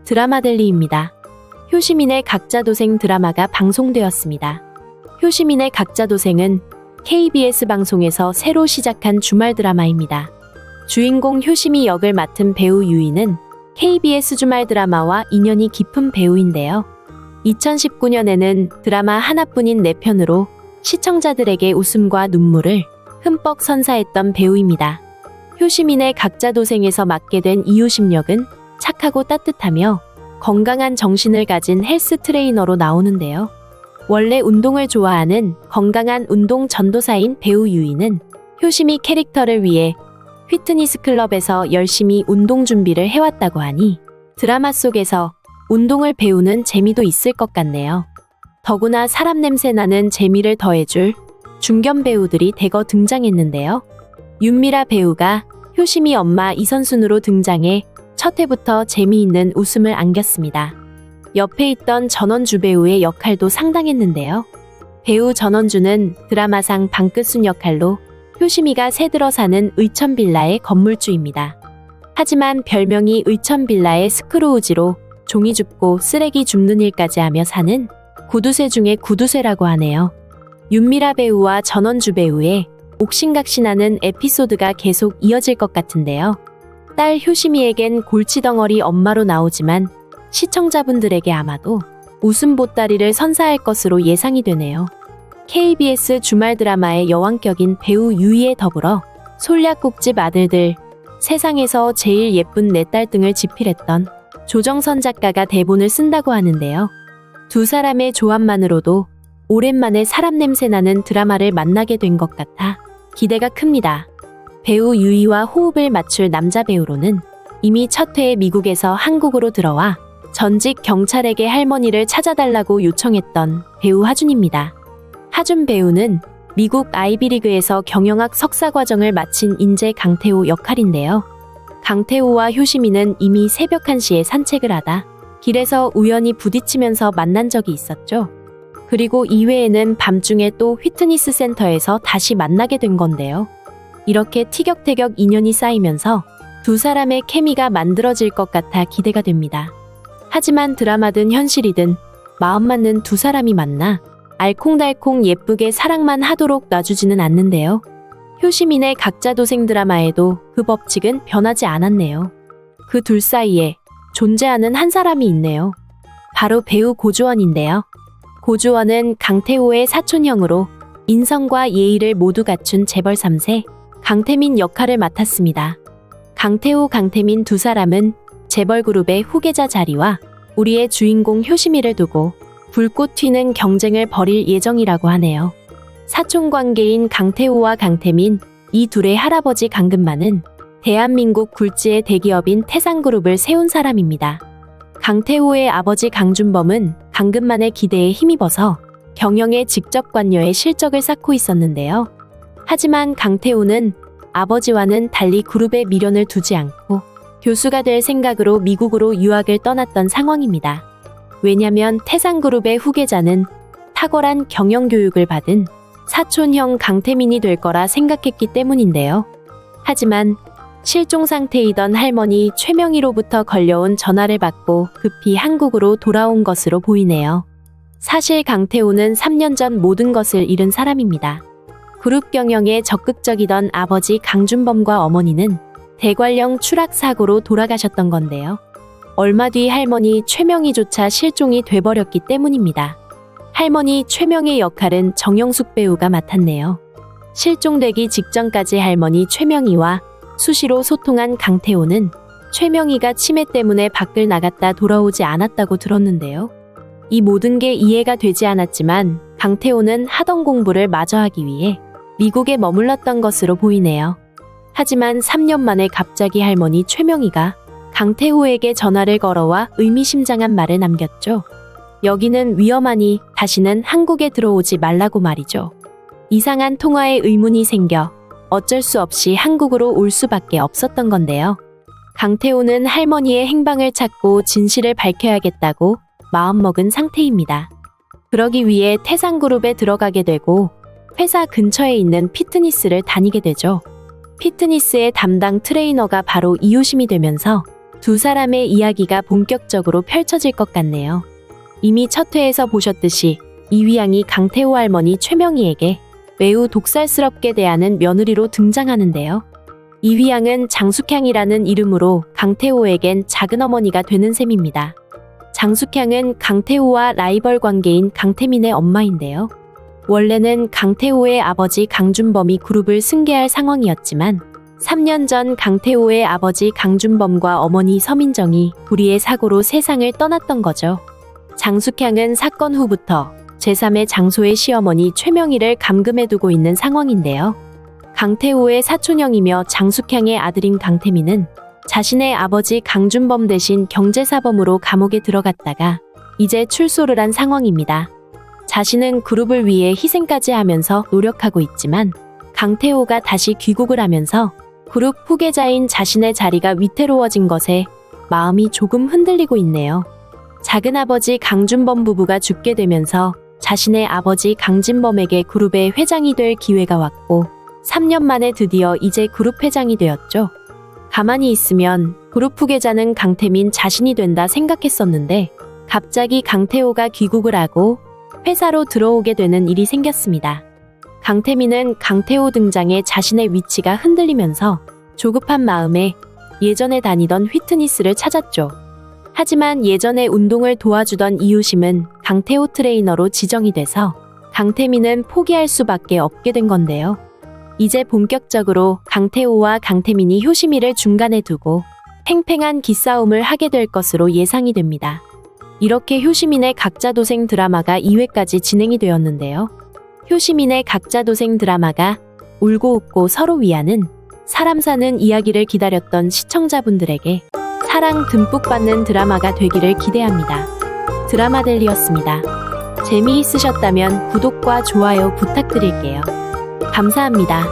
드라마델리입니다. 효시민의 각자도생 드라마가 방송되었습니다. 효시민의 각자도생은 KBS 방송에서 새로 시작한 주말 드라마입니다. 주인공 효시미 역을 맡은 배우 유이는 KBS 주말 드라마와 인연이 깊은 배우인데요. 2019년에는 드라마 하나뿐인 4편으로 시청자들에게 웃음과 눈물을 흠뻑 선사했던 배우입니다. 효시민의 각자도생에서 맡게 된 이효심 역은 착하고 따뜻하며 건강한 정신을 가진 헬스 트레이너로 나오는데요. 원래 운동을 좋아하는 건강한 운동 전도사인 배우 유이는 효시미 캐릭터를 위해 피트니스 클럽에서 열심히 운동 준비를 해왔다고 하니 드라마 속에서 운동을 배우는 재미도 있을 것 같네요. 더구나 사람 냄새 나는 재미를 더해줄 중견 배우들이 대거 등장했는데요. 윤미라 배우가 효시미 엄마 이선순으로 등장해 첫 회부터 재미있는 웃음을 안겼습니다. 옆에 있던 전원주 배우의 역할도 상당했는데요. 배우 전원주는 드라마상 방끝순 역할로 효시미가 새들어 사는 의천빌라의 건물주입니다. 하지만 별명이 의천빌라의 스크루우지로 종이 줍고 쓰레기 줍는 일까지 하며 사는 구두쇠 중에 구두쇠라고 하네요. 윤미라 배우와 전원주 배우의 옥신각신하는 에피소드가 계속 이어질 것 같은데요. 딸 효시미에겐 골치덩어리 엄마로 나오지만 시청자분들에게 아마도 웃음 보따리를 선사할 것으로 예상이 되네요. KBS 주말 드라마의 여왕격인 배우 유이에 더불어 솔약국집 아들들, 세상에서 제일 예쁜 내 딸 등을 집필했던 조정선 작가가 대본을 쓴다고 하는데요. 두 사람의 조합만으로도 오랜만에 사람 냄새 나는 드라마를 만나게 된 것 같아 기대가 큽니다. 배우 유이와 호흡을 맞출 남자 배우로는 이미 첫 회에 미국에서 한국으로 들어와 전직 경찰에게 할머니를 찾아달라고 요청했던 배우 하준입니다. 하준 배우는 미국 아이비리그에서 경영학 석사 과정을 마친 인재 강태호 역할인데요. 강태호와 효시미는 이미 새벽 1시에 산책을 하다 길에서 우연히 부딪히면서 만난 적이 있었죠. 그리고 이외에는 밤중에 또 피트니스 센터에서 다시 만나게 된 건데요. 이렇게 티격태격 인연이 쌓이면서 두 사람의 케미가 만들어질 것 같아 기대가 됩니다. 하지만 드라마든 현실이든 마음 맞는 두 사람이 만나 알콩달콩 예쁘게 사랑만 하도록 놔주지는 않는데요. 효시민의 각자도생 드라마에도 그 법칙은 변하지 않았네요. 그 둘 사이에 존재하는 한 사람이 있네요. 바로 배우 고주원인데요. 고주원은 강태호의 사촌형으로 인성과 예의를 모두 갖춘 재벌 3세 강태민 역할을 맡았습니다. 강태호, 강태민 두 사람은 재벌그룹의 후계자 자리와 우리의 주인공 효시미를 두고 불꽃 튀는 경쟁을 벌일 예정이라고 하네요. 사촌 관계인 강태호와 강태민, 이 둘의 할아버지 강금만은 대한민국 굴지의 대기업인 태상그룹을 세운 사람입니다. 강태호의 아버지 강준범은 강금만의 기대에 힘입어서 경영에 직접 관여해 실적을 쌓고 있었는데요. 하지만 강태호는 아버지와는 달리 그룹에 미련을 두지 않고 교수가 될 생각으로 미국으로 유학을 떠났던 상황입니다. 왜냐면 태상그룹의 후계자는 탁월한 경영교육을 받은 사촌형 강태민이 될 거라 생각했기 때문인데요. 하지만 실종 상태이던 할머니 최명희로부터 걸려온 전화를 받고 급히 한국으로 돌아온 것으로 보이네요. 사실 강태호는 3년 전 모든 것을 잃은 사람입니다. 그룹 경영에 적극적이던 아버지 강준범과 어머니는 대관령 추락 사고로 돌아가셨던 건데요. 얼마 뒤 할머니 최명희조차 실종이 돼버렸기 때문입니다. 할머니 최명희의 역할은 정영숙 배우가 맡았네요. 실종되기 직전까지 할머니 최명희와 수시로 소통한 강태호는 최명희가 치매 때문에 밖을 나갔다 돌아오지 않았다고 들었는데요. 이 모든 게 이해가 되지 않았지만 강태호는 하던 공부를 마저 하기 위해 미국에 머물렀던 것으로 보이네요. 하지만 3년 만에 갑자기 할머니 최명희가 강태호에게 전화를 걸어와 의미심장한 말을 남겼죠. 여기는 위험하니 다시는 한국에 들어오지 말라고 말이죠. 이상한 통화에 의문이 생겨 어쩔 수 없이 한국으로 올 수밖에 없었던 건데요. 강태호는 할머니의 행방을 찾고 진실을 밝혀야겠다고 마음먹은 상태입니다. 그러기 위해 태상그룹에 들어가게 되고 회사 근처에 있는 피트니스를 다니게 되죠. 피트니스의 담당 트레이너가 바로 이효심이 되면서 두 사람의 이야기가 본격적으로 펼쳐질 것 같네요. 이미 첫 회에서 보셨듯이 이휘양이 강태호 할머니 최명희에게 매우 독살스럽게 대하는 며느리로 등장하는데요. 이휘양은 장숙향이라는 이름으로 강태호에겐 작은 어머니가 되는 셈입니다. 장숙향은 강태호와 라이벌 관계인 강태민의 엄마인데요. 원래는 강태호의 아버지 강준범이 그룹을 승계할 상황이었지만 3년 전 강태호의 아버지 강준범과 어머니 서민정이 불의의 사고로 세상을 떠났던 거죠. 장숙향은 사건 후부터 제3의 장소의 시어머니 최명희를 감금해두고 있는 상황인데요. 강태호의 사촌형이며 장숙향의 아들인 강태민은 자신의 아버지 강준범 대신 경제사범으로 감옥에 들어갔다가 이제 출소를 한 상황입니다. 자신은 그룹을 위해 희생까지 하면서 노력하고 있지만 강태호가 다시 귀국을 하면서 그룹 후계자인 자신의 자리가 위태로워진 것에 마음이 조금 흔들리고 있네요. 작은아버지 강준범 부부가 죽게 되면서 자신의 아버지 강진범에게 그룹의 회장이 될 기회가 왔고 3년 만에 드디어 이제 그룹 회장이 되었죠. 가만히 있으면 그룹 후계자는 강태민 자신이 된다 생각했었는데 갑자기 강태호가 귀국을 하고 회사로 들어오게 되는 일이 생겼습니다. 강태민은 강태호 등장에 자신의 위치가 흔들리면서 조급한 마음에 예전에 다니던 휘트니스를 찾았죠. 하지만 예전에 운동을 도와주던 이유심은 강태호 트레이너로 지정이 돼서 강태민은 포기할 수밖에 없게 된 건데요. 이제 본격적으로 강태호와 강태민이 효심이를 중간에 두고 팽팽한 기싸움을 하게 될 것으로 예상이 됩니다. 이렇게 효시민의 각자도생 드라마가 2회까지 진행이 되었는데요. 효시민의 각자도생 드라마가 울고 웃고 서로 위하는 사람 사는 이야기를 기다렸던 시청자분들에게 사랑 듬뿍 받는 드라마가 되기를 기대합니다. 드라마델리였습니다. 재미있으셨다면 구독과 좋아요 부탁드릴게요. 감사합니다.